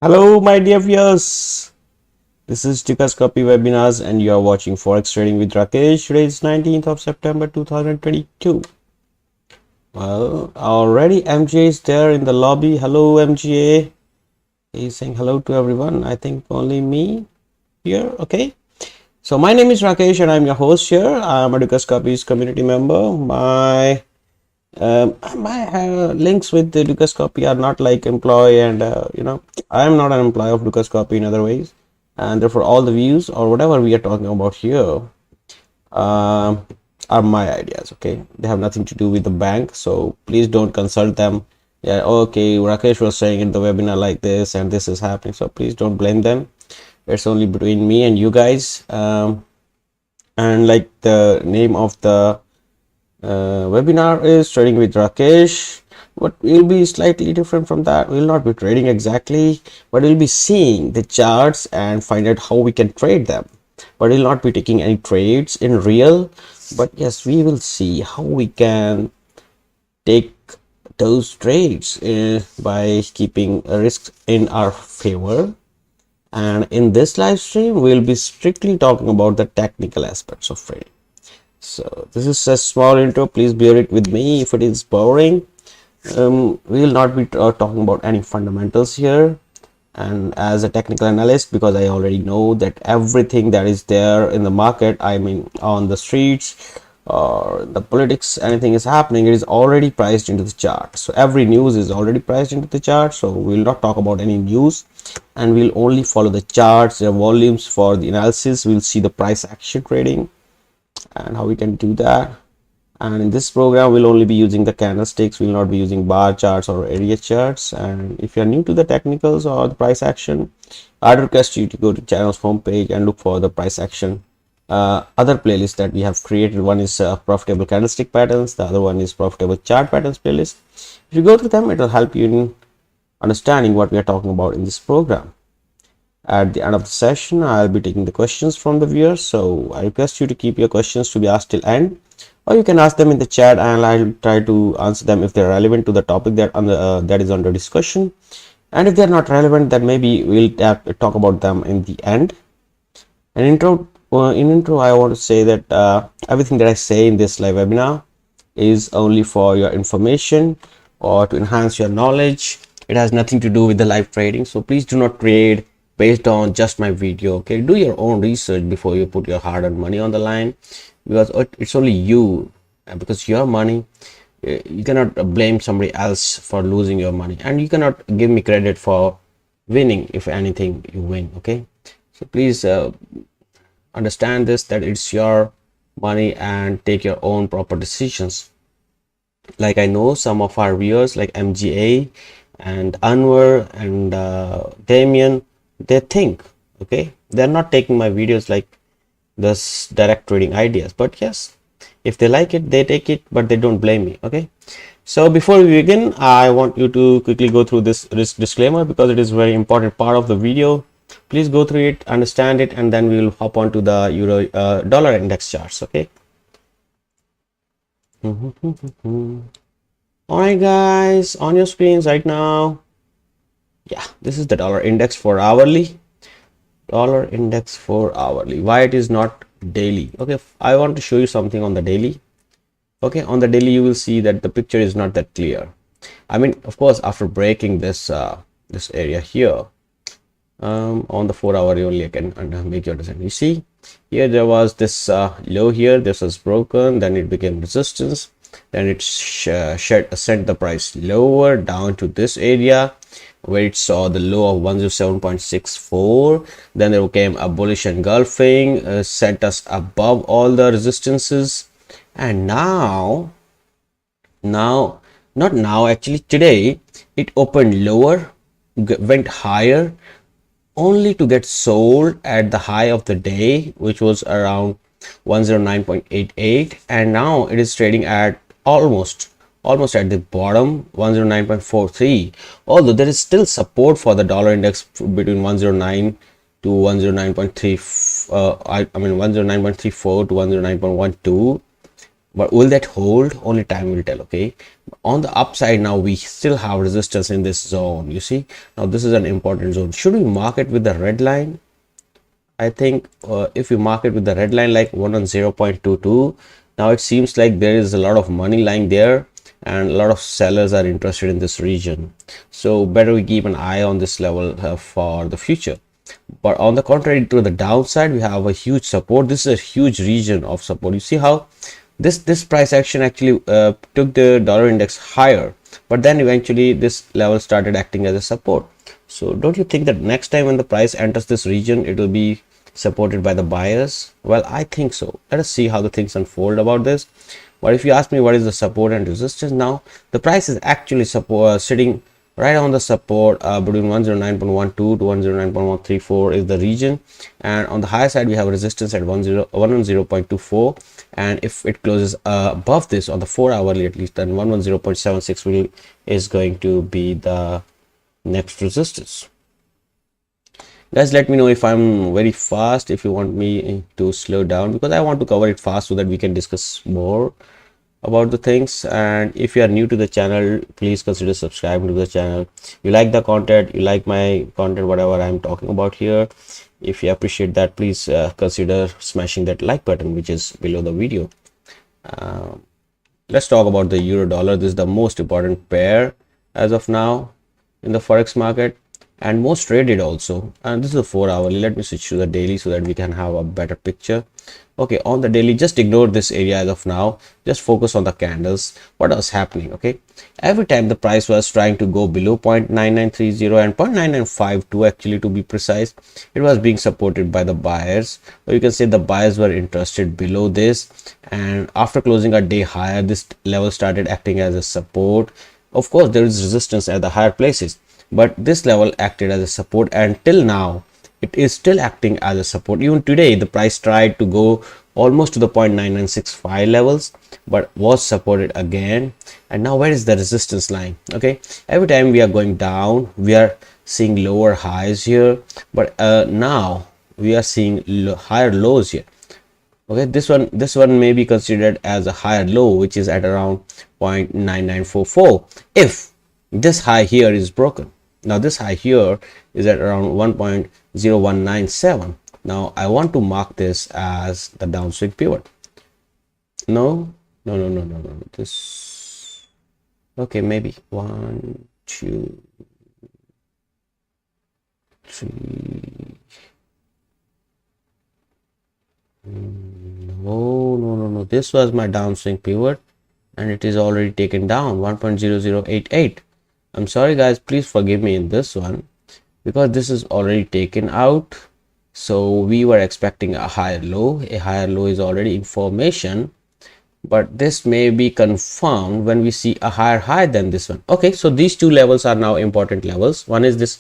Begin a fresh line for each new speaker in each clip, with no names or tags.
Hello, my dear viewers. This is Gbp Webinars, and you are watching Forex Trading with Rakesh. Today is 19th of September 2022. Well, already MGA is there in the lobby. Hello, MGA. He's saying hello to everyone. I think only me here. Okay. So my name is Rakesh, and I'm your host here. I'm a Gbp's community member. My links with the Ducascopy are not like employee, and I am not an employee of Ducascopy in other ways, and therefore all the views or whatever we are talking about here are my ideas. Okay, they have nothing to do with the bank, so please don't consult them. Yeah, okay, Rakesh was saying in the webinar like this and this is happening, so please don't blame them. It's only between me and you guys. And like the name of the webinar is Trading with Rakesh, but we'll be slightly different from that. We'll not be trading exactly, but we'll be seeing the charts and find out how we can trade them. But we'll not be taking any trades in real, but yes, we will see how we can take those trades by keeping risks in our favor. And in this live stream, we'll be strictly talking about the technical aspects of trading. So this is a small intro. Please bear it with me if it is boring. We will not be talking about any fundamentals here. And as a technical analyst, because I already know that everything that is there in the market, I mean on the streets or the politics, anything is happening, it is already priced into the chart. So every news is already priced into the chart. So we will not talk about any news, and we'll only follow the charts, their volumes for the analysis. We'll see the price action trading and how we can do that. And in this program, we'll only be using the candlesticks. We'll not be using bar charts or area charts. And if you're new to the technicals or the price action, I'd request you to go to channel's homepage and look for the price action other playlists that we have created. One is profitable candlestick patterns, the other one is profitable chart patterns playlist. If you go through them, it will help you in understanding what we are talking about in this program. At the end of the session, I'll be taking the questions from the viewers, so I request you to keep your questions to be asked till end, or you can ask them in the chat and I'll try to answer them if they're relevant to the topic that is under discussion. And if they're not relevant, then maybe we'll talk about them in the end. In intro, I want to say that everything that I say in this live webinar is only for your information or to enhance your knowledge. It has nothing to do with the live trading, so please do not trade based on just my video. Okay, do your own research before you put your hard-earned money on the line, because it's only you, because your money, you cannot blame somebody else for losing your money, and you cannot give me credit for winning if anything you win. Okay, so please understand this, that it's your money and take your own proper decisions. Like I know some of our viewers like MGA and Anwar and Damien, they think, okay, they're not taking my videos like this direct trading ideas, but yes, if they like it, they take it, but they don't blame me. Okay, so before we begin, I want you to quickly go through this risk disclaimer, because it is a very important part of the video. Please go through it, understand it, and then we will hop on to the euro dollar index charts. Okay. All right, guys, on your screens right now. Yeah, this is the dollar index for hourly. Dollar index for hourly. Why it is not daily? Okay, I want to show you something on the daily. Okay, on the daily you will see that the picture is not that clear. I mean, of course, after breaking this this area here, on the 4 hour only I can make your decision. You see here there was this low here, this was broken, then it became resistance, then it sent the price lower down to this area where it saw the low of 107.64. then there came a bullish engulfing, sent us above all the resistances, and now not now, actually today it opened lower, went higher, only to get sold at the high of the day, which was around 109.88, and now it is trading at almost at the bottom, 109.43. although there is still support for the dollar index between 109 to 109.3 I mean 109.34 to 109.12, but will that hold? Only time will tell. Okay, on the upside now we still have resistance in this zone. You see, now this is an important zone. Should we mark it with the red line? I think if we mark it with the red line like 110.22, now it seems like there is a lot of money lying there and a lot of sellers are interested in this region. So better we keep an eye on this level for the future. But on the contrary, to the downside, we have a huge support. This is a huge region of support. You see how this price action actually took the dollar index higher, but then eventually this level started acting as a support. So don't you think that next time when the price enters this region, it will be supported by the buyers? Well, I think so. Let us see how the things unfold about this. But if you ask me what is the support and resistance, now the price is actually sitting right on the support between 109.12 to 109.134 is the region, and on the higher side we have resistance at 110.24, and if it closes above this on the 4 hourly at least, then 110.76 is going to be the next resistance. Guys, let me know if I'm very fast, if you want me to slow down, because I want to cover it fast so that we can discuss more about the things. And if you are new to the channel, please consider subscribing to the channel. You like the content, you like my content, whatever I'm talking about here, if you appreciate that, please consider smashing that like button which is below the video. Let's talk about the euro dollar. This is the most important pair as of now in the forex market and most traded also, and this is a 4 hourly. Let me switch to the daily so that we can have a better picture. Okay, on the daily, just ignore this area as of now, just focus on the candles. What was happening? Okay, every time the price was trying to go below 0.9930 and 0.9952 actually, to be precise, it was being supported by the buyers. So you can say the buyers were interested below this, and after closing a day higher, this level started acting as a support. Of course, there is resistance at the higher places, but this level acted as a support, and till now it is still acting as a support. Even today the price tried to go almost to the 0.9965 levels, but was supported again. And now where is the resistance line? Okay, every time we are going down, we are seeing lower highs here, but now we are seeing higher lows here. Okay, this one may be considered as a higher low, which is at around 0.9944 if this high here is broken. Now this high here is at around 1.0197. now I want to mark this as the downswing pivot. No, this, okay, maybe 1 2 3. No, this was my downswing pivot and it is already taken down 1.0088. I'm sorry guys, please forgive me in this one because this is already taken out. So we were expecting a higher low. A higher low is already in formation, but this may be confirmed when we see a higher high than this one. Okay, so these two levels are now important levels. One is this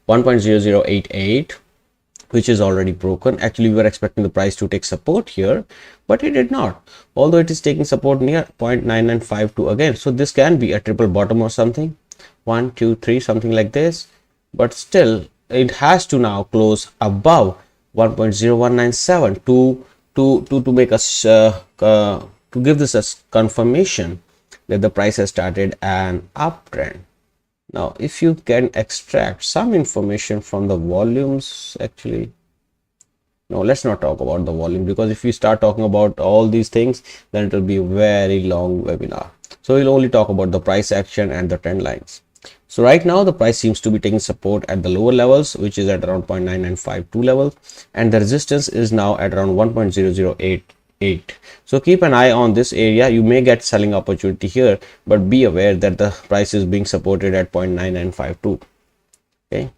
1.0088, which is already broken. Actually, we were expecting the price to take support here, but it did not, although it is taking support near 0.9952 again. So this can be a triple bottom or something, 1 2 3, something like this, but still it has to now close above 1.0197 to make us to give this as confirmation that the price has started an uptrend. Now if you can extract some information from the volumes, actually no, let's not talk about the volume, because if we start talking about all these things, then it will be a very long webinar. So we'll only talk about the price action and the trend lines. So right now the price seems to be taking support at the lower levels, which is at around 0.9952 level, and the resistance is now at around 1.0088. So keep an eye on this area. You may get selling opportunity here, but be aware that the price is being supported at 0.9952. Okay,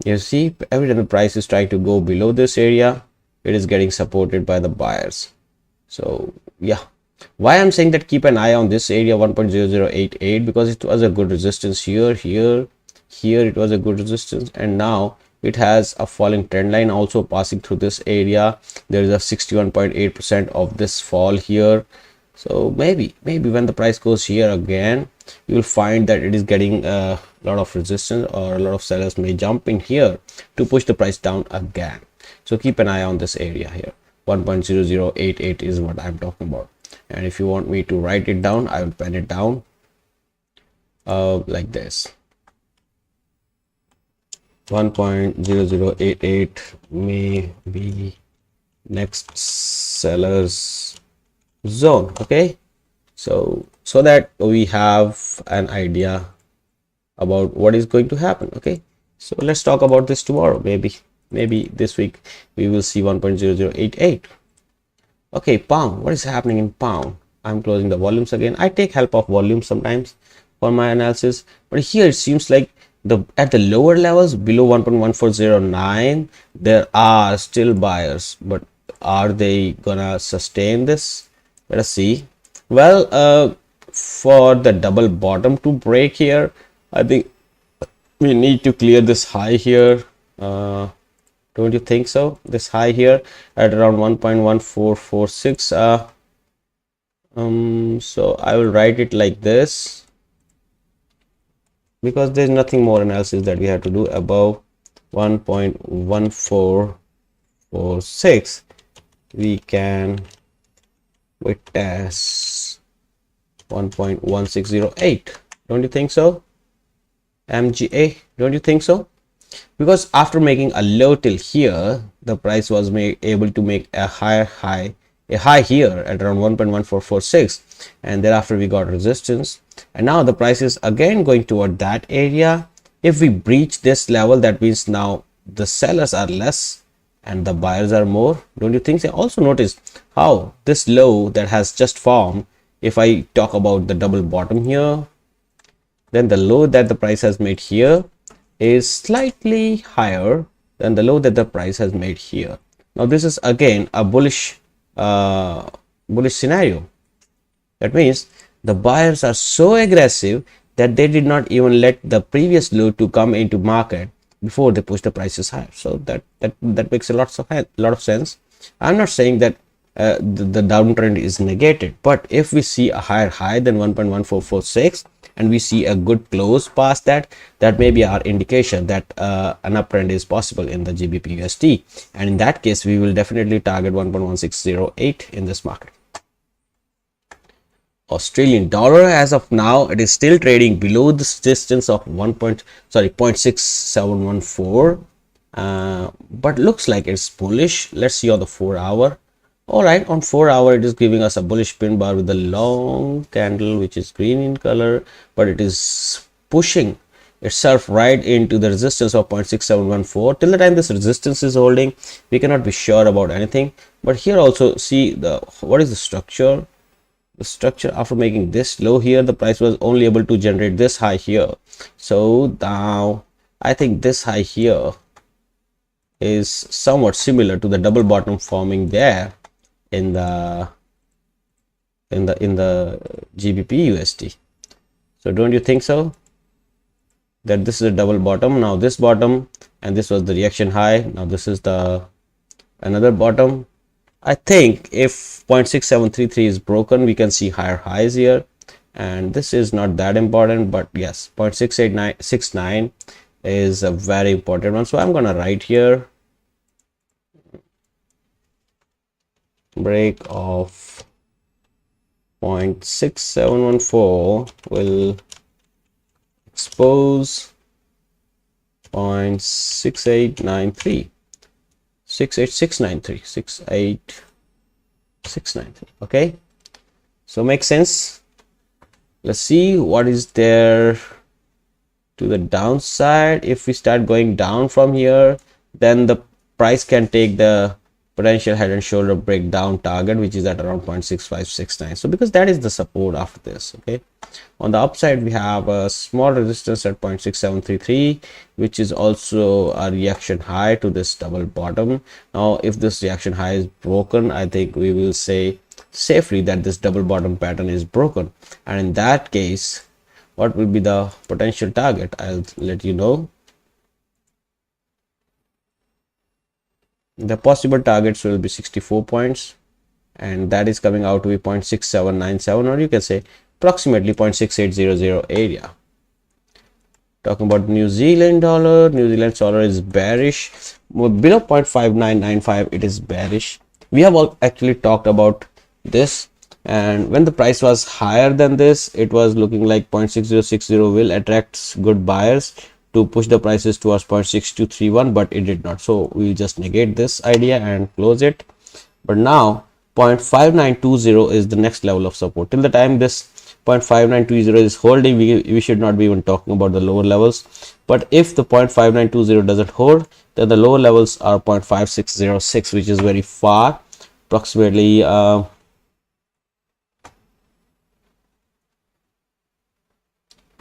you see, every time the price is trying to go below this area, it is getting supported by the buyers. So yeah, why I'm saying that keep an eye on this area 1.0088, because it was a good resistance here, it was a good resistance, and now it has a falling trend line also passing through this area. There is a 61.8% of this fall here. So maybe when the price goes here again, you will find that it is getting a lot of resistance, or a lot of sellers may jump in here to push the price down again. So keep an eye on this area here, 1.0088 is what I'm talking about. And if you want me to write it down, I will pen it down like this. 1.0088 may be next seller's zone. Okay, so that we have an idea about what is going to happen. Okay, so let's talk about this tomorrow. Maybe this week we will see 1.0088. Okay, pound. What is happening in pound? I'm closing the volumes again. I take help of volume sometimes for my analysis, but here it seems like at the lower levels below 1.1409 there are still buyers, but are they gonna sustain this? Let us see. Well, for the double bottom to break here, I think we need to clear this high here. Don't you think so? This high here at around 1.1446. So I will write it like this, because there's nothing more analysis that we have to do. Above 1.1446 we can witness 1.1608. Don't you think so, MGA? Don't you think so? Because after making a low till here, the price was able to make a high here at around 1.1446, and thereafter we got resistance, and now the price is again going toward that area. If we breach this level, that means now the sellers are less and the buyers are more. Don't you think so? Also notice how this low that has just formed, if I talk about the double bottom here, then the low that the price has made here is slightly higher than the low that the price has made here. Now this is again a bullish scenario. That means the buyers are so aggressive that they did not even let the previous low to come into market before they push the prices higher. So that makes a lot of sense. I'm not saying that the downtrend is negated, but if we see a higher high than 1.1446 and we see a good close past that, that may be our indication that an uptrend is possible in the GBP USD, and in that case we will definitely target 1.1608 in this market. Australian dollar, as of now it is still trading below this distance of 0.6714, but looks like it's bullish. Let's see on the 4-hour. All right, on 4-hour it is giving us a bullish pin bar with a long candle which is green in color, but it is pushing itself right into the resistance of 0.6714. Till the time this resistance is holding, we cannot be sure about anything. But here also see what is the structure. The structure, after making this low here, the price was only able to generate this high here. So now I think this high here is somewhat similar to the double bottom forming there in the GBP USD. So don't you think so, that this is a double bottom? Now this bottom, and this was the reaction high. Now this is the another bottom. I think if 0.6733 is broken, we can see higher highs here, and this is not that important, but yes, 0.6869 is a very important one. So I'm gonna write here break of 0.6714 will expose 0.68693. Okay, so makes sense. Let's see what is there to the downside. If we start going down from here, then the price can take the potential head and shoulder breakdown target, which is at around 0.6569. so because that is the support after this. Okay, on the upside we have a small resistance at 0.6733, which is also a reaction high to this double bottom. Now if this reaction high is broken, I think we will say safely that this double bottom pattern is broken, and in that case what will be the potential target? I'll let you know. The possible targets will be 64 points, and that is coming out to be 0.6797, or you can say approximately 0.6800 area. Talking about New Zealand dollar, New Zealand dollar is bearish. Below 0.5995 it is bearish, We have all actually talked about this, and when the price was higher than this, it was looking like 0.6060 will attract good buyers to push the prices towards 0.6231, but it did not. So we just negate this idea and close it. But now 0.5920 is the next level of support. Till the time this 0.5920 is holding, we should not be even talking about the lower levels. But if the 0.5920 doesn't hold, then the lower levels are 0.5606, which is very far, approximately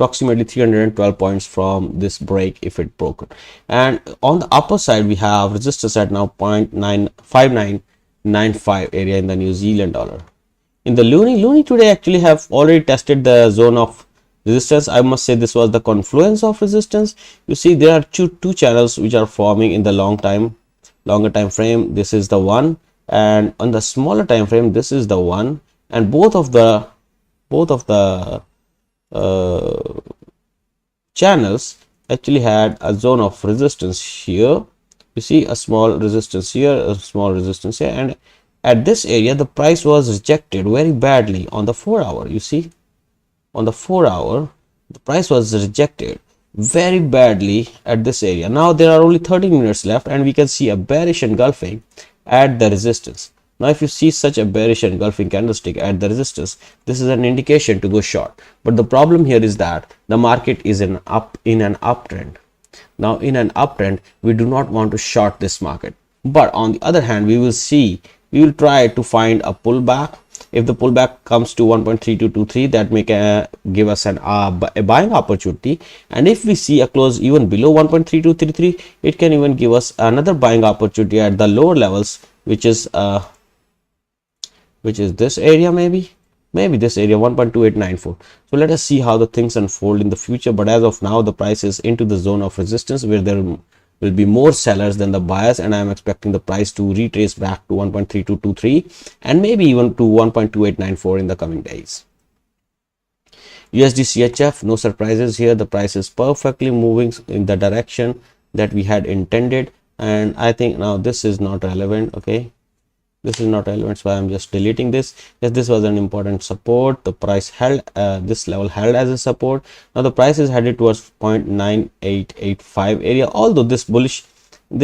approximately 312 points from this break if it broken. And on the upper side, we have resistance at now 0.5995 area in the New Zealand dollar. In the Loonie today actually have already tested the zone of resistance. I must say this was the confluence of resistance. You see there are two channels which are forming in the longer time frame. This is the one, and on the smaller time frame this is the one, and both of the channels actually had a zone of resistance here. You see a small resistance here, a small resistance here, and at this area the price was rejected very badly on the 4 hour. You see, on the 4 hour the price was rejected very badly at this area. Now there are only 13 minutes left, and we can see a bearish engulfing at the resistance. Now if you see such a bearish engulfing candlestick at the resistance, this is an indication to go short. But the problem here is that the market is in an uptrend. Now in an uptrend, we do not want to short this market. But on the other hand, we will try to find a pullback. If the pullback comes to 1.3223, that may give us a buying opportunity. And if we see a close even below 1.3233, it can even give us another buying opportunity at the lower levels, which is this area, maybe this area 1.2894. so let us see how the things unfold in the future. But as of now, the price is into the zone of resistance where there will be more sellers than the buyers, and I am expecting the price to retrace back to 1.3223 and maybe even to 1.2894 in the coming days. USD CHF, no surprises here. The price is perfectly moving in the direction that we had intended, and I think now this is not relevant. Okay, this is not relevant, so I am just deleting this. Yes, this was an important support. The price held this level held as a support. Now the price is headed towards 0.9885 area, although this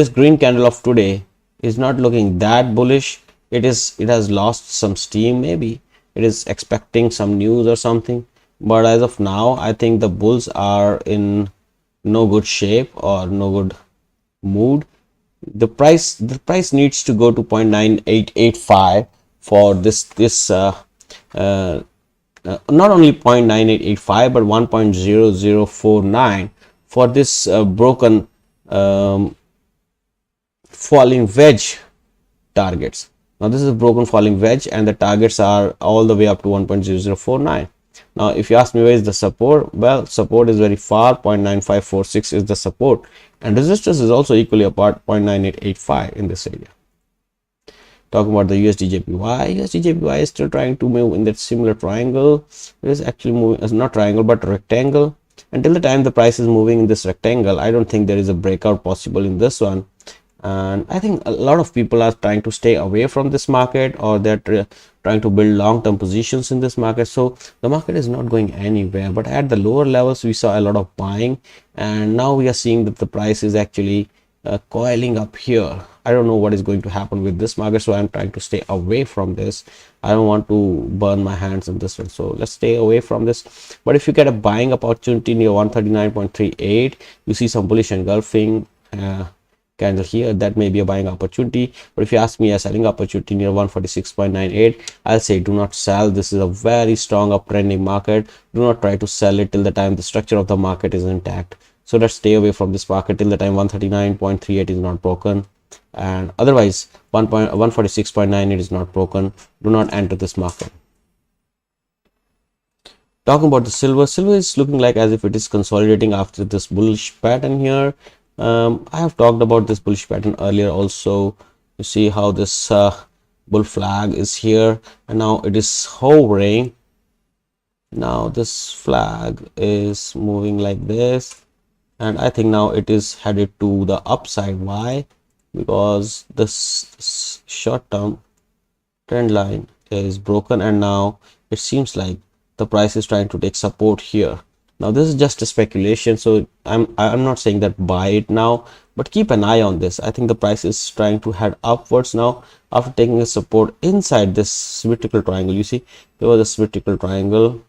green candle of today is not looking that bullish. It has lost some steam. Maybe it is expecting some news or something, but as of now I think the bulls are in no good shape or no good mood. The price needs to go to 0.9885 for this not only 0.9885 but 1.0049 for this broken falling wedge targets. Now this is a broken falling wedge, and the targets are all the way up to 1.0049. Now if you ask me where is the support, well, support is very far. 0.9546 is the support, and resistance is also equally apart, 0.9885 in this area. Talking about the USD JPY is still trying to move in that similar triangle. It is actually moving as not triangle but rectangle. Until the time the price is moving in this rectangle, I don't think there is a breakout possible in this one. And I think a lot of people are trying to stay away from this market, or they're trying to build long-term positions in this market. So the market is not going anywhere, but at the lower levels we saw a lot of buying, and now we are seeing that the price is actually coiling up here. I don't know what is going to happen with this market, so I'm trying to stay away from this. I don't want to burn my hands in this one, so let's stay away from this. But if you get a buying opportunity near 139.38, you see some bullish engulfing candle here, that may be a buying opportunity. But if you ask me a selling opportunity near 146.98, I'll say do not sell. This is a very strong uptrending market. Do not try to sell it till the time the structure of the market is intact. So let's stay away from this market till the time 139.38 is not broken, and otherwise 146.98 is not broken. Do not enter this market. Talking about the silver is looking like as if it is consolidating after this bullish pattern here. I have talked about this bullish pattern earlier also. You see how this bull flag is here, and now it is hovering. Now this flag is moving like this, and I think now it is headed to the upside. Why? Because this short term trend line is broken, and now it seems like the price is trying to take support here. Now this is just a speculation, so I'm not saying that buy it now, but keep an eye on this. I think the price is trying to head upwards now after taking a support inside this vertical triangle. You see there was a vertical triangle.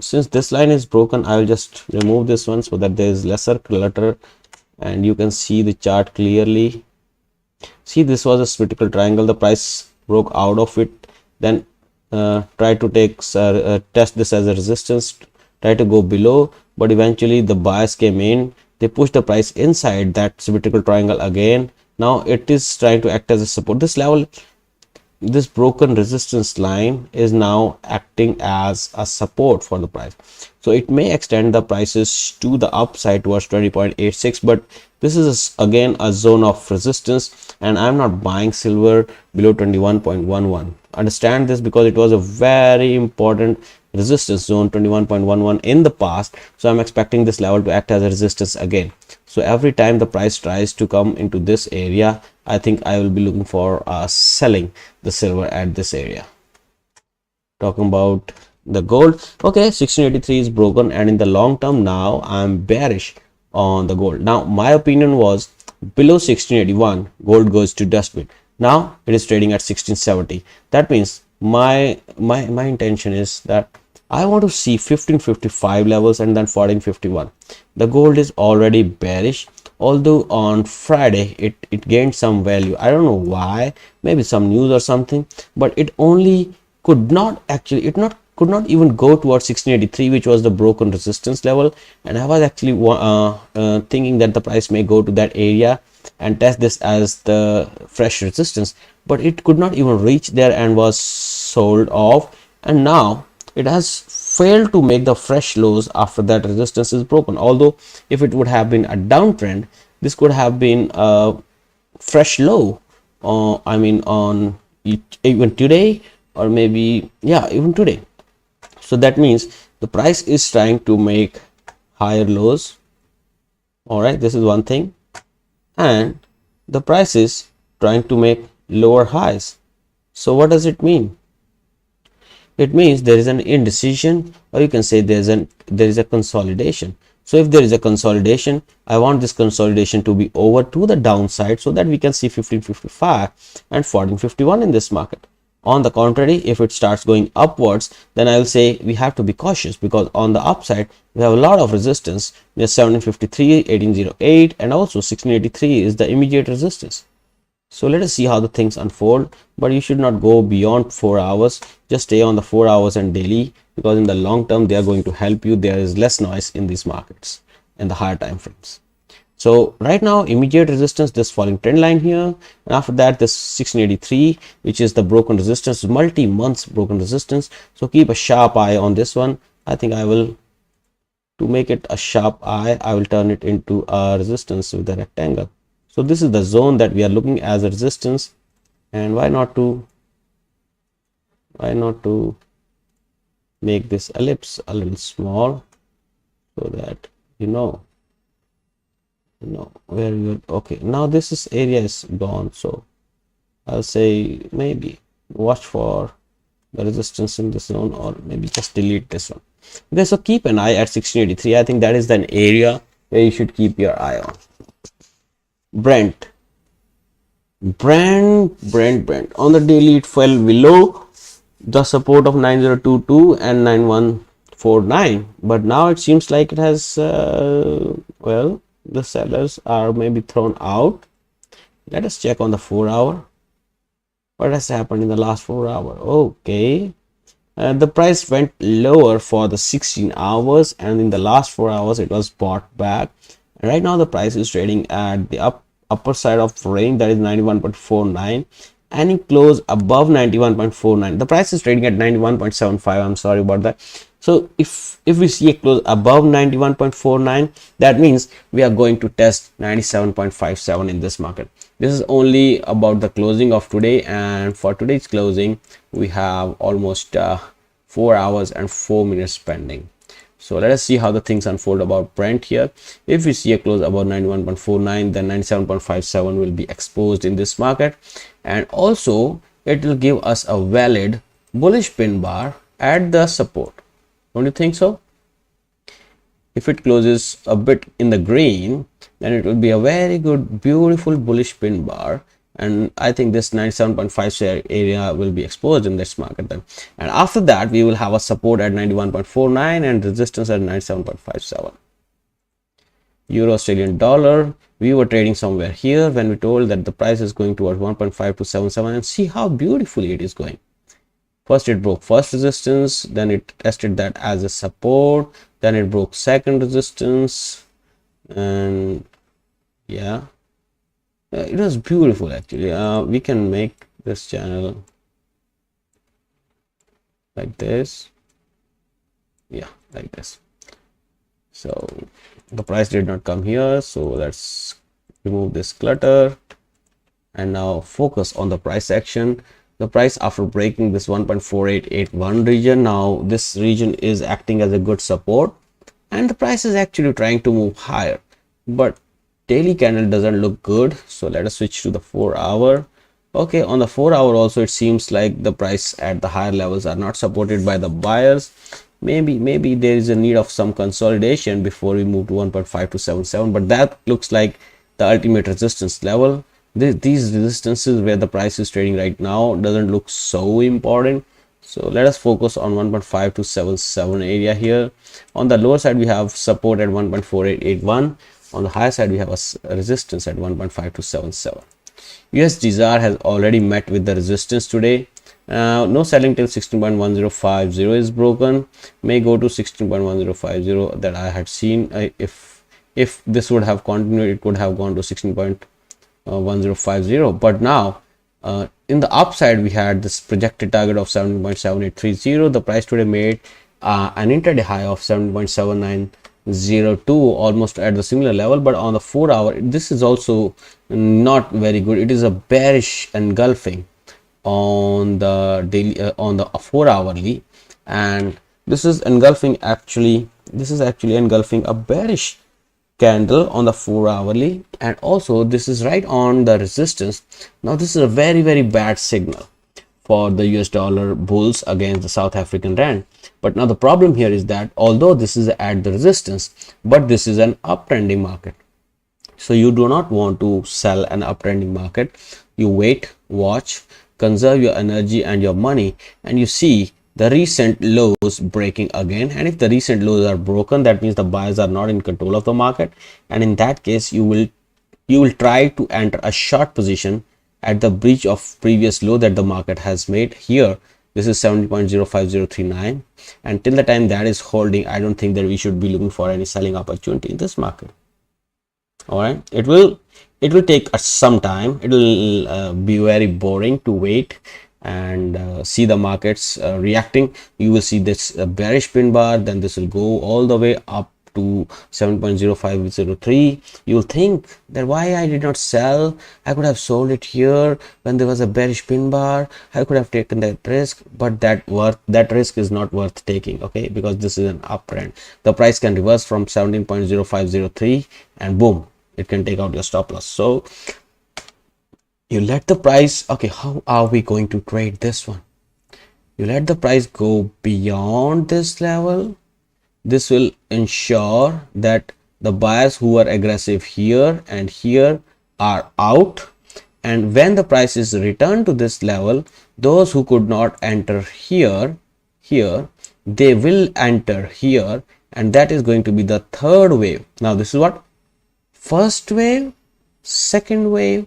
Since this line is broken, I will just remove this one so that there is lesser clutter and you can see the chart clearly. See, this was a vertical triangle. The price broke out of it, then tried to test this as a resistance, try to go below, but eventually the buyers came in. They pushed the price inside that vertical triangle again. Now it is trying to act as a support. This level, this broken resistance line is now acting as a support for the price, so it may extend the prices to the upside towards 20.86, but this is again a zone of resistance, and I'm not buying silver below 21.11. Understand this, because it was a very important resistance zone, 21.11 in the past, so I'm expecting this level to act as a resistance again. So every time the price tries to come into this area, I think I will be looking for selling the silver at this area. Talking about the gold, okay, 1683 is broken, and in the long term now I'm bearish on the gold. Now my opinion was below 1681 gold goes to dustbin. Now it is trading at 1670. That means my intention is that I want to see 1555 levels and then 1451. The gold is already bearish, although on Friday it gained some value. I don't know why, maybe some news or something, but it only could not actually, could not even go towards 1683, which was the broken resistance level, and I was actually thinking that the price may go to that area and test this as the fresh resistance, but it could not even reach there and was sold off, and now it has failed to make the fresh lows after that resistance is broken. Although if it would have been a downtrend, this could have been a fresh low, I mean on even today, or maybe yeah, even today. So that means the price is trying to make higher lows. All right, this is one thing, and the price is trying to make lower highs. So what does it mean? It means there is an indecision, or you can say there is a consolidation. So if there is a consolidation, I want this consolidation to be over to the downside so that we can see 1555 and 1451 in this market. On the contrary, if it starts going upwards, then I will say we have to be cautious, because on the upside we have a lot of resistance. There's 1753, 1808, and also 1683 is the immediate resistance. So let us see how the things unfold, but you should not go beyond 4 hours. Just stay on the 4 hours and daily, because in the long term they are going to help you. There is less noise in these markets in the higher time frames. So right now, immediate resistance, this falling trend line here, and after that this 1683, which is the broken resistance, multi-months broken resistance. So keep a sharp eye on this one. I think I will, to make it a sharp eye, I will turn it into a resistance with a rectangle. So this is the zone that we are looking as a resistance, and why not to make this ellipse a little small, so that you know where you're okay. Now this area is gone, so I'll say maybe watch for the resistance in this zone, or maybe just delete this one. Okay, so keep an eye at 1683. I think that is an area where you should keep your eye on. Brent on the daily, it fell below the support of 9022 and 9149, but now it seems like it has well, the sellers are maybe thrown out. Let us check on the 4 hour. What has happened in the last 4 hour? Okay, the price went lower for the 16 hours, and in the last 4 hours it was bought back. Right now the price is trading at the upper side of range, that is 91.49. Any close above 91.49, the price is trading at 91.75. I'm sorry about that. So if we see a close above 91.49, that means we are going to test 97.57 in this market. This is only about the closing of today, and for today's closing we have almost 4 hours and 4 minutes pending. So let us see how the things unfold about Brent here. If we see a close above 91.49, then 97.57 will be exposed in this market. And also it will give us a valid bullish pin bar at the support. Don't you think so? If it closes a bit in the green, then it will be a very good, beautiful bullish pin bar, and I think this 97.5 share area will be exposed in this market then. And after that, we will have a support at 91.49 and resistance at 97.57. Euro Australian dollar, we were trading somewhere here when we told that the price is going towards 1.5277, and see how beautifully it is going. First it broke first resistance, then it tested that as a support, then it broke second resistance, and yeah, it was beautiful actually. We can make this channel like this, yeah, like this. So the price did not come here, so let's remove this clutter and now focus on the price action. The price, after breaking this 1.4881 region, now this region is acting as a good support, and the price is actually trying to move higher, but daily candle doesn't look good. So let us switch to the 4-hour. Okay, on the 4-hour also, it seems like the price at the higher levels are not supported by the buyers. Maybe there is a need of some consolidation before we move to 1.5277, but that looks like the ultimate resistance level. These resistances where the price is trading right now doesn't look so important, so let us focus on 1.5277 area here. On the lower side we have support at 1.4881, on the higher side we have a resistance at 1.5277. USD ZAR has already met with the resistance today. No selling till 16.1050 is broken, may go to 16.1050 that I had seen. If this would have continued, it could have gone to 16.1050, but now in the upside we had this projected target of 17.7830. the price today made an intraday high of 17.7902, almost at the similar level, but on the 4-hour this is also not very good. It is a bearish engulfing on the daily on the 4-hourly, and this is actually engulfing a bearish candle on the 4-hourly, and also this is right on the resistance. Now this is a very bad signal for the US dollar bulls against the South African rand. But now the problem here is that although this is at the resistance, but this is an uptrending market, so you do not want to sell an uptrending market. You wait, watch, conserve your energy and your money, and you see the recent lows breaking again. And if the recent lows are broken, that means the buyers are not in control of the market, and in that case you will try to enter a short position at the breach of previous low that the market has made here. This is 70.05039, and till the time that is holding, I don't think that we should be looking for any selling opportunity in this market. All right, it will take us some time. It will be very boring to wait and see the markets reacting. You will see this bearish pin bar, then this will go all the way up to 7.0503. you will think that why I did not sell, I could have sold it here when there was a bearish pin bar, I could have taken that risk, but that risk is not worth taking, okay, because this is an uptrend. The price can reverse from 17.0503 and boom, it can take out your stop loss. So you let the price, okay, how are we going to trade this one? You let the price go beyond this level. This will ensure that the buyers who are aggressive here and here are out, and when the price is returned to this level, those who could not enter here, they will enter here, and that is going to be the third wave. Now this is what? First wave, second wave,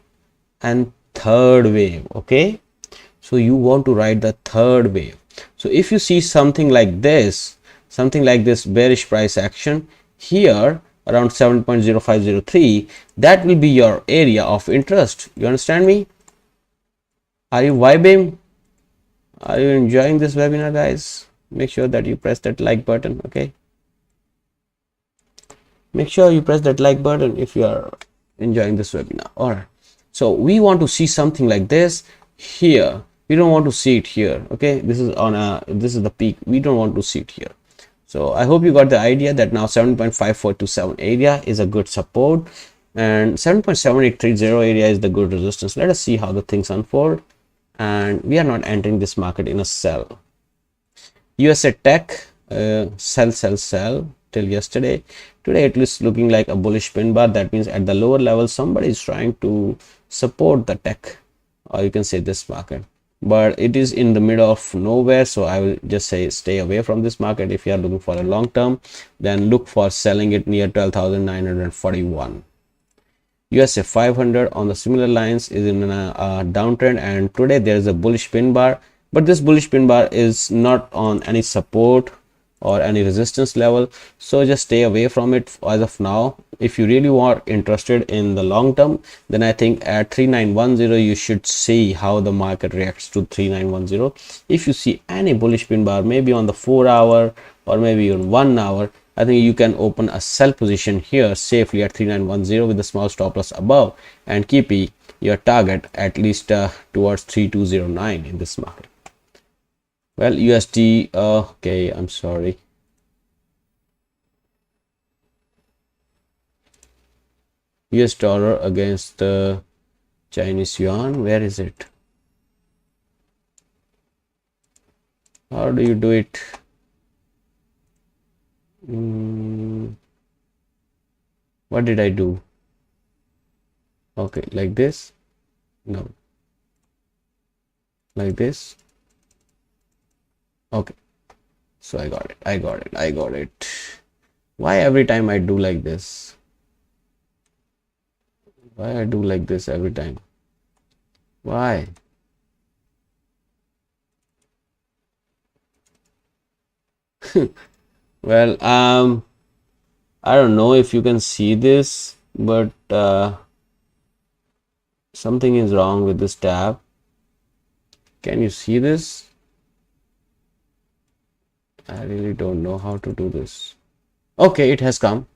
and third wave, okay? So you want to ride the third wave. So if you see something like this bearish price action here around 7.0503, that will be your area of interest. You understand me? Are you vibing? Are you enjoying this webinar, guys? Make sure that you press that like button, okay? Make sure you press that like button if you are enjoying this webinar. All right, so we want to see something like this here. We don't want to see it here, okay? This is the peak. We don't want to see it here. So I hope you got the idea that now 7.5427 area is a good support, and 7.7830 area is the good resistance. Let us see how the things unfold. and we are not entering this market in a sell. USA tech, sell till yesterday. Today it is looking like a bullish pin bar. That means at the lower level somebody is trying to support the tech, or you can say this market, but it is in the middle of nowhere. So I will just say stay away from this market. If you are looking for a long term, then look for selling it near 12,941. USA 500 on the similar lines is in a downtrend, and today there is a bullish pin bar, but this bullish pin bar is not on any support or any resistance level, so just stay away from it as of now. If you really are interested in the long term, then I think at 3910 you should see how the market reacts to 3910. If you see any bullish pin bar, maybe on the 4-hour or maybe on 1 hour, I think you can open a sell position here safely at 3910 with a small stop loss above, and keep your target at least towards 3209 in this market. Well, USD, okay, I'm sorry. US dollar against the Chinese Yuan, where is it? How do you do it? What did I do? Okay, like this? No. Like this? Okay, so I got it. Why every time I do like this? Why I do like this every time? Why? Well, I don't know if you can see this, but something is wrong with this tab. Can you see this? I really don't know how to do this. Okay, it has come.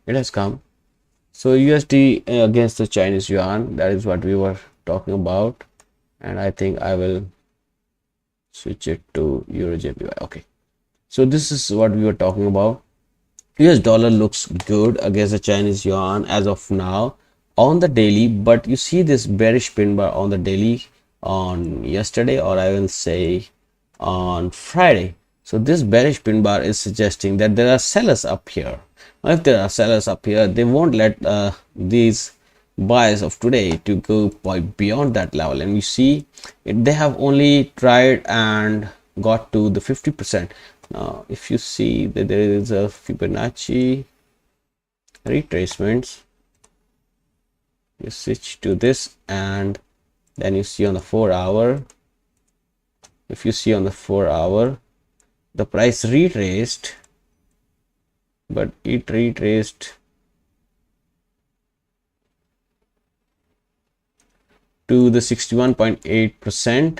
So USD against the Chinese Yuan, that is what we were talking about, and I think I will switch it to Euro JPY. Okay, so this is what we were talking about. US dollar looks good against the Chinese Yuan as of now on the daily, but you see this bearish pin bar on the daily on yesterday, or I will say on Friday. So this bearish pin bar is suggesting that there are sellers up here. Now, if there are sellers up here, they won't let these buys of today to go beyond that level, and you see they have only tried and got to the 50%. Now if you see that there is a Fibonacci retracements, you switch to this, and then you see on the 4-hour, if you see on the 4-hour, the price retraced, but it retraced to the 61.8%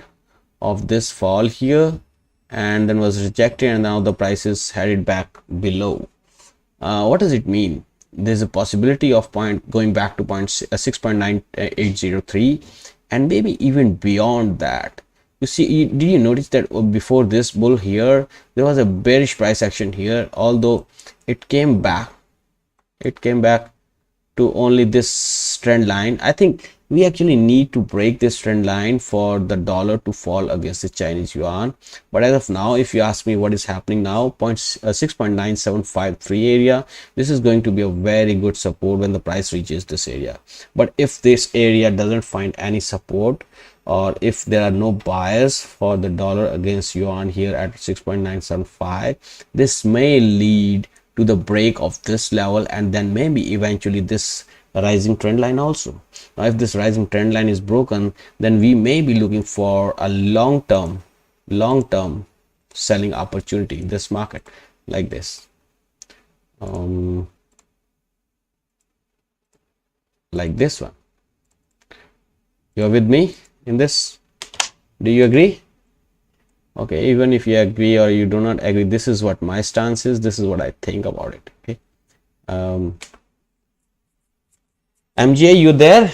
of this fall here, and then was rejected, and now the price is headed back below. What does it mean? There's a possibility of going back to 6.9803 and maybe even beyond that. You see, did you notice that before this bull here there was a bearish price action here, although it came back to only this trend line. I think we actually need to break this trend line for the dollar to fall against the Chinese Yuan, but as of now, if you ask me what is happening now, 6.9753 area, this is going to be a very good support when the price reaches this area. But if this area doesn't find any support, or if there are no buyers for the dollar against Yuan here at 6.975, this may lead to the break of this level, and then maybe eventually this rising trend line also. Now if this rising trend line is broken, then we may be looking for a long-term selling opportunity in this market, like this, like this one. You're with me in this? Do you agree? Okay, even if you agree or you do not agree, this is what my stance is, this is what I think about it. Okay, MJ, you there?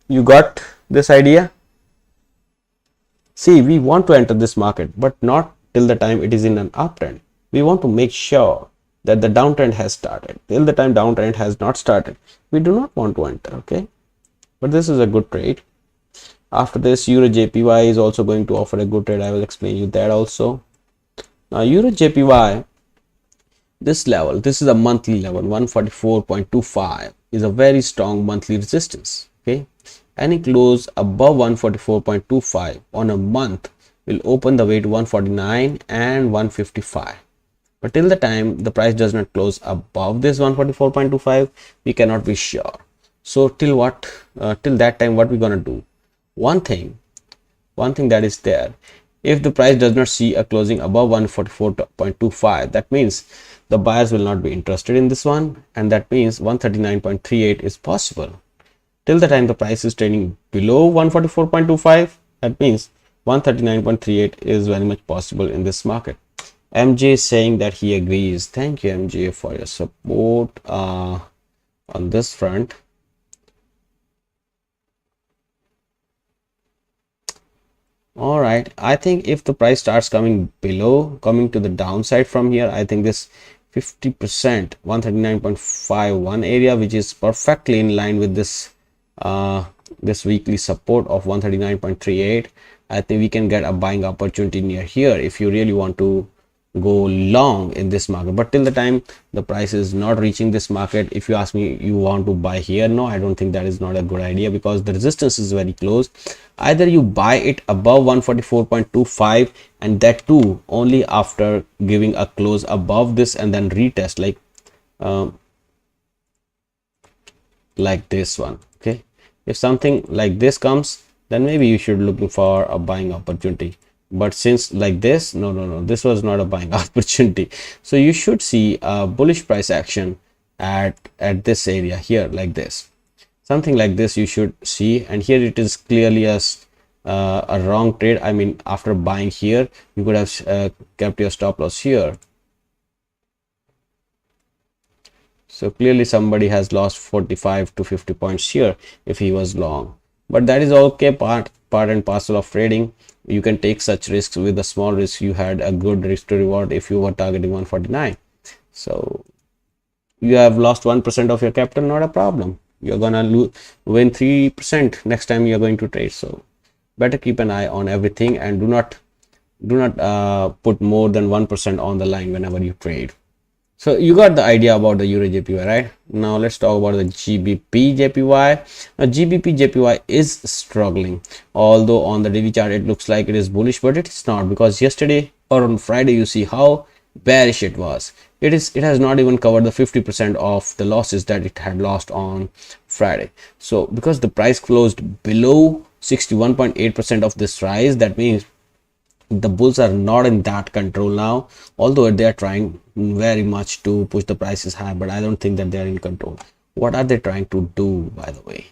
You got this idea? See, we want to enter this market, but not till the time it is in an uptrend. We want to make sure that the downtrend has started. Till the time downtrend has not started, we do not want to enter. Okay, but this is a good trade. After this, Euro JPY is also going to offer a good trade. I will explain you that also. Now Euro JPY, this level, this is a monthly level, 144.25 is a very strong monthly resistance. Okay, any close above 144.25 on a month will open the way to 149 and 155. But till the time the price does not close above this 144.25, we cannot be sure. So till that time, what we're gonna do? One thing that is there, if the price does not see a closing above 144.25, that means the buyers will not be interested in this one, and that means 139.38 is possible. Till the time the price is trading below 144.25, that means 139.38 is very much possible in this market. MJ is saying that he agrees. Thank you, MJ, for your support on this front. All right, I think if the price starts coming below, coming to the downside from here, I think this 50% 139.51 area, which is perfectly in line with this this weekly support of 139.38, I think we can get a buying opportunity near here if you really want to go long in this market. But till the time the price is not reaching this market, if you ask me, you want to buy here, no, I don't think that is not a good idea, because the resistance is very close. Either you buy it above 144.25, and that too only after giving a close above this and then retest like this one. Okay, if something like this comes, then maybe you should looking for a buying opportunity. But since like this, no, this was not a buying opportunity. So you should see a bullish price action at this area here, like this, something like this you should see. And here it is clearly a wrong trade. I mean, after buying here, you could have kept your stop loss here. So clearly somebody has lost 45 to 50 points here if he was long, but that is okay, part and parcel of trading. You can take such risks. With a small risk, you had a good risk to reward if you were targeting 149. So you have lost 1% of your capital, not a problem. You're gonna win 3% next time you're going to trade. So better keep an eye on everything, and do not put more than 1% on the line whenever you trade. So you got the idea about the Euro JPY, right? Now let's talk about the GBP Jpy. Now GBP Jpy is struggling, although on the daily chart it looks like it is bullish, but it is not, because yesterday or on Friday you see how bearish it was. It has not even covered the 50% of the losses that it had lost on Friday. So because the price closed below 61.8% of this rise, that means the bulls are not in that control now, although they are trying very much to push the prices high, but I don't think that they are in control. What are they trying to do, by the way?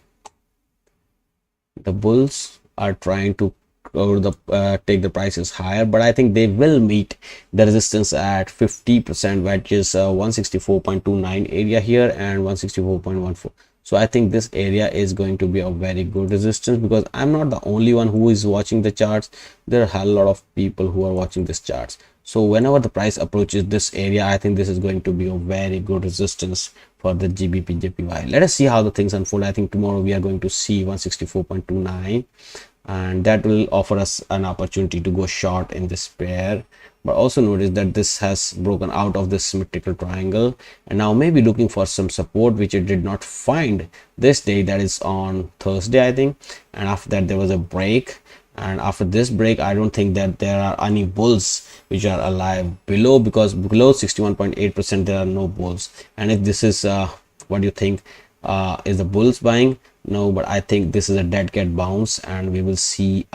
The bulls are trying to take the prices higher, but I think they will meet the resistance at 50%, which is 164.29 area here and 164.14. So I think this area is going to be a very good resistance, because I'm not the only one who is watching the charts. There are a lot of people who are watching this charts. So whenever the price approaches this area, I think this is going to be a very good resistance for the GBP Jpy. Let us see how the things unfold. I think tomorrow we are going to see 164.29, and that will offer us an opportunity to go short in this pair. But also notice that this has broken out of this symmetrical triangle, and now maybe looking for some support, which it did not find this day, that is on Thursday, I think. And after that there was a break, and after this break I don't think that there are any bulls which are alive below, because below 61.8% there are no bulls. And if this is what do you think, is the bulls buying? No, but I think this is a dead cat bounce, and we will see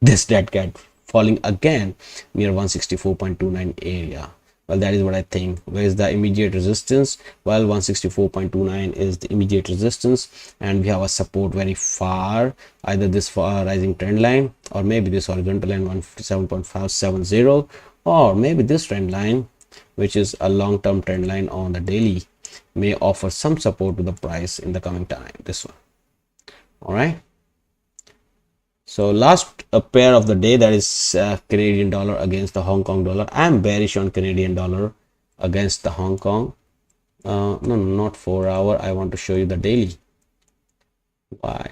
this dead cat falling again near 164.29 area. Well, that is what I think. Where is the immediate resistance? Well, 164.29 is the immediate resistance, and we have a support very far, either this far rising trend line, or maybe this horizontal line 157.570, or maybe this trend line, which is a long-term trend line on the daily, may offer some support to the price in the coming time. This one. All right. So last pair of the day, that is Canadian dollar against the Hong Kong dollar. I am bearish on Canadian dollar against the Hong Kong. No, not 4 hour. I want to show you the daily. Why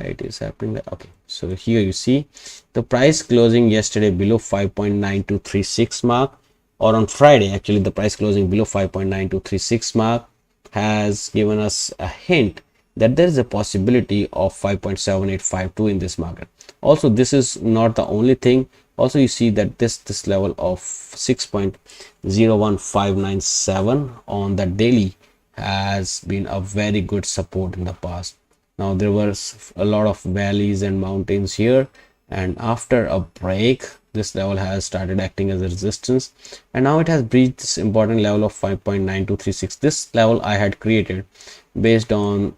it is happening that? Okay, so here you see the price closing yesterday below 5.9236 mark, or on Friday actually the price closing below 5.9236 mark has given us a hint that there is a possibility of 5.7852 in this market. Also, this is not the only thing. Also, you see that this level of 6.01597 on the daily has been a very good support in the past. Now there was a lot of valleys and mountains here, and after a break this level has started acting as a resistance, and now it has breached this important level of 5.9236. This level I had created based on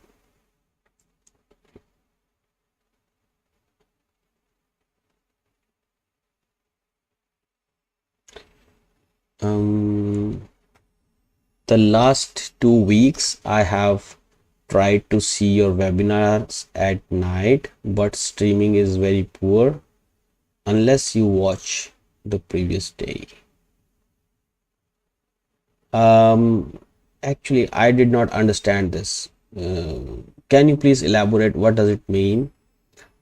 the last 2 weeks. I have tried to see your webinars at night, but streaming is very poor unless you watch the previous day. Actually, I did not understand this. Can you please elaborate? What does it mean?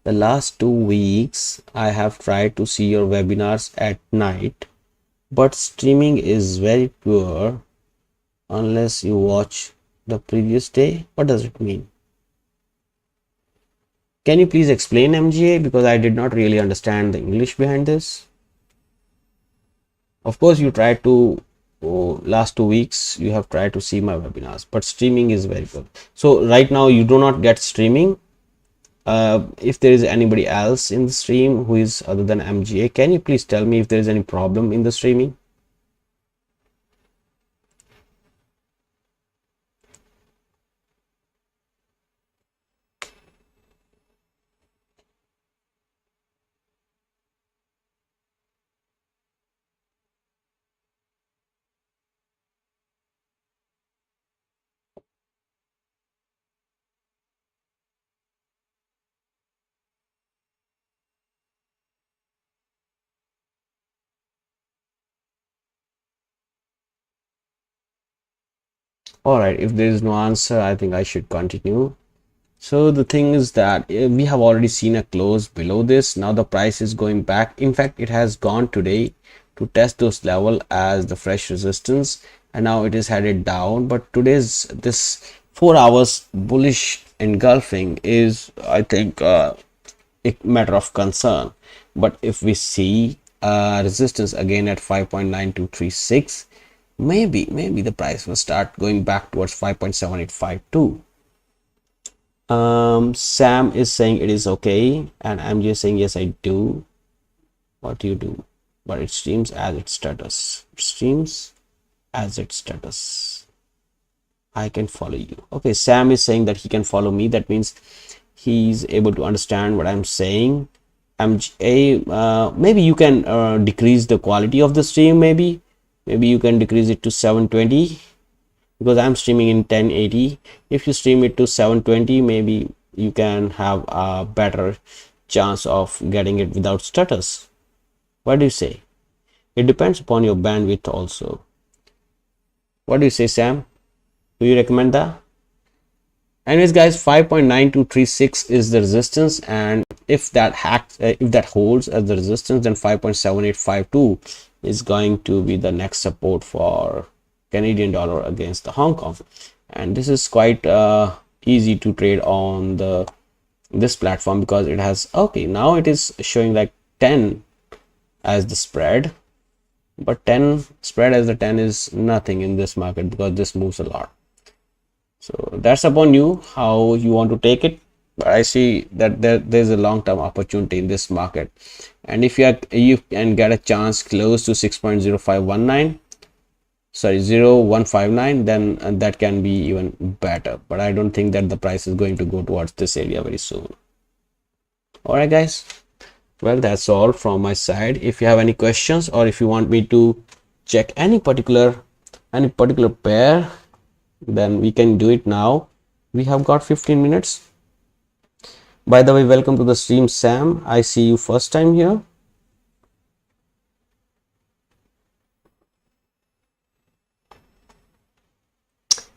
The last 2 weeks, I have tried to see your webinars at night, but streaming is very poor unless you watch the previous day. What does it mean? Can you please explain, MGA? Because I did not really understand the English behind this. Of course, you tried to last 2 weeks you have tried to see my webinars, but streaming is very good. So right now you do not get streaming. If there is anybody else in the stream who is other than MGA, can you please tell me if there is any problem in the streaming? All right, if there is no answer, I think I should continue. So the thing is that we have already seen a close below this. Now the price is going back. In fact, it has gone today to test those level as the fresh resistance, and now it is headed down. But today's this 4 hours bullish engulfing is, I think, a matter of concern. But if we see resistance again at 5.9236, maybe the price will start going back towards 5.7852. Sam is saying it is okay, and I'm just saying yes, I do. What do you do? But it streams as its status. It streams as its status. I can follow you. Okay, Sam is saying that he can follow me. That means he's able to understand what I'm saying. Maybe you can decrease the quality of the stream. Maybe you can decrease it to 720, because I'm streaming in 1080. If you stream it to 720, maybe you can have a better chance of getting it without stutters. What do you say? It depends upon your bandwidth also. What do you say, Sam? Do you recommend that? Anyways, guys, 5.9236 is the resistance, and if that holds as the resistance, then 5.7852 is going to be the next support for Canadian dollar against the Hong Kong. And this is quite easy to trade on this platform, because it has, okay, now it is showing like 10 as the spread, but 10 spread as the 10 is nothing in this market, because this moves a lot. So that's upon you how you want to take it. But I see that there's a long-term opportunity in this market, and if you can get a chance close to 6.0519, sorry, 0159, then that can be even better. But I don't think that the price is going to go towards this area very soon. All right, guys, well, that's all from my side. If you have any questions, or if you want me to check any particular pair, then we can do it now. We have got 15 minutes. By the way, welcome to the stream, Sam. I see you first time here.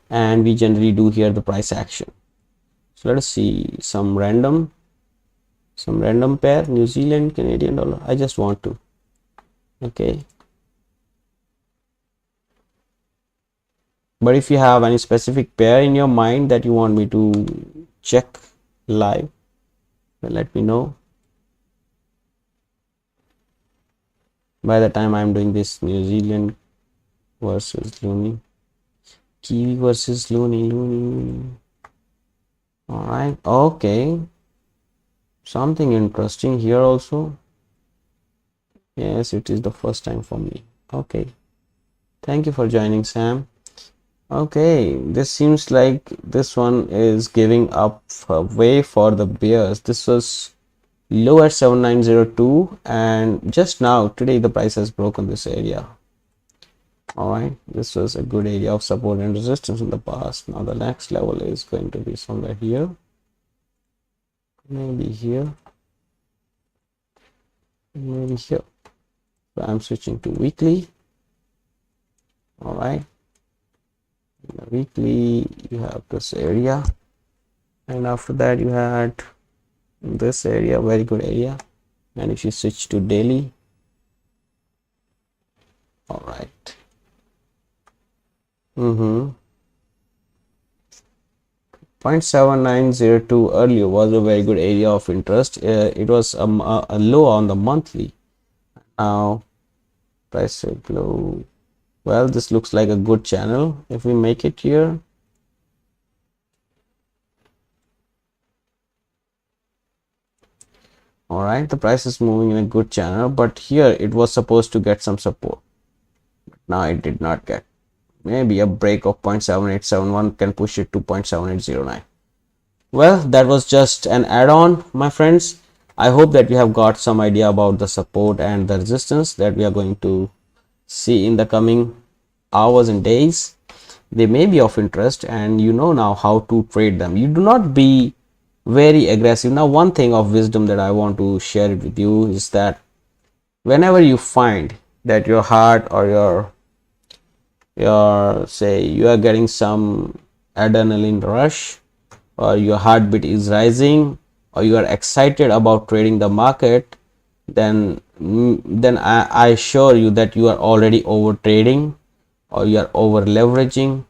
And we generally do here the price action. So let us see some random pair, New Zealand, Canadian dollar. I just want to, okay. But if you have any specific pair in your mind that you want me to check live, then let me know. By the time I'm doing this, New Zealand versus Loonie, Kiwi versus Loonie. All right, okay. Something interesting here also. Yes, it is the first time for me. Okay, thank you for joining, Sam. Okay, this seems like this one is giving up way for the bears. This was low at 7902, and just now today the price has broken this area. All right, this was a good area of support and resistance in the past. Now the next level is going to be somewhere here, maybe here, maybe here. So I'm switching to weekly. All right, in the weekly you have this area, and after that you had this area, very good area. And if you switch to daily, all right, 0.7902 earlier was a very good area of interest. It was a low on the monthly. Now price low. Well, this looks like a good channel. If we make it here, all right, the price is moving in a good channel, but here it was supposed to get some support. Now it did not get. Maybe a break of 0.7871 can push it to 0.7809. Well, that was just an add-on, my friends. I hope that you have got some idea about the support and the resistance that we are going to see in the coming hours and days. They may be of interest, and you know now how to trade them. You do not be very aggressive. Now, one thing of wisdom that I want to share it with you is that whenever you find that your heart or your say you are getting some adrenaline rush, or your heartbeat is rising, or you are excited about trading the market, then I assure you that you are already over trading, or you are over leveraging,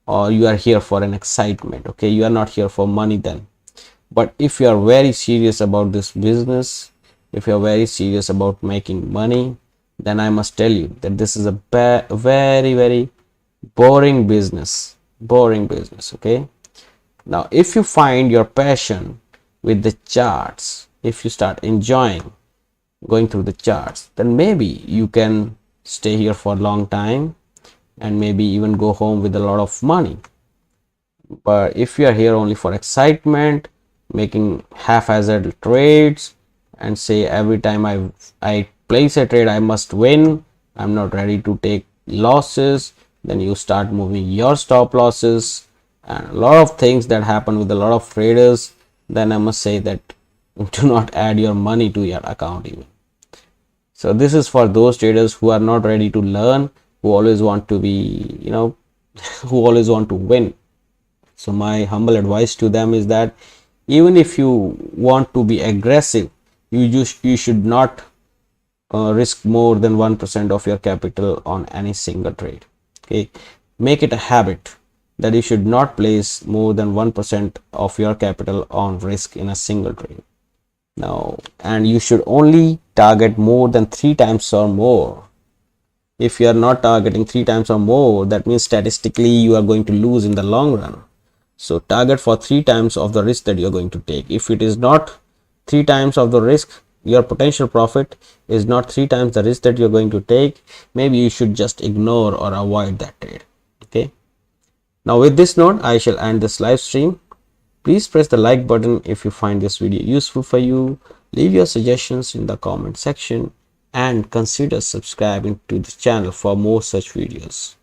or you are here for an excitement. Okay, you are not here for money then. But if you are very serious about this business, if you are very serious about making money, then I must tell you that this is a very, very boring business. Okay, now if you find your passion with the charts, if you start enjoying going through the charts, then maybe you can stay here for a long time and maybe even go home with a lot of money. But if you are here only for excitement, making haphazard trades, and say every time I place a trade I must win, I'm not ready to take losses, then you start moving your stop losses and a lot of things that happen with a lot of traders, then I must say that do not add your money to your account even. So this is for those traders who are not ready to learn, who always want to be, who always want to win. So my humble advice to them is that even if you want to be aggressive, you should not risk more than 1% of your capital on any single trade. Okay, make it a habit that you should not place more than 1% of your capital on risk in a single trade. Now, and you should only target more than 3 times or more. If you are not targeting 3 times or more, that means statistically you are going to lose in the long run. So target for 3 times of the risk that you are going to take. If it is not 3 times of the risk, your potential profit is not 3 times the risk that you're going to take, maybe you should just ignore or avoid that trade. Okay, now with this note I shall end this live stream. Please press the like button if you find this video useful for you. Leave your suggestions in the comment section and consider subscribing to the channel for more such videos.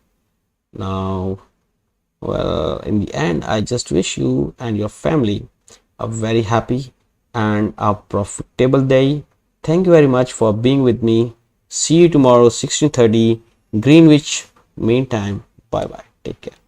Now, well, in the end, I just wish you and your family a very happy and a profitable day. Thank you very much for being with me. See you tomorrow 16:30 Greenwich Mean Time. Bye bye. Take care.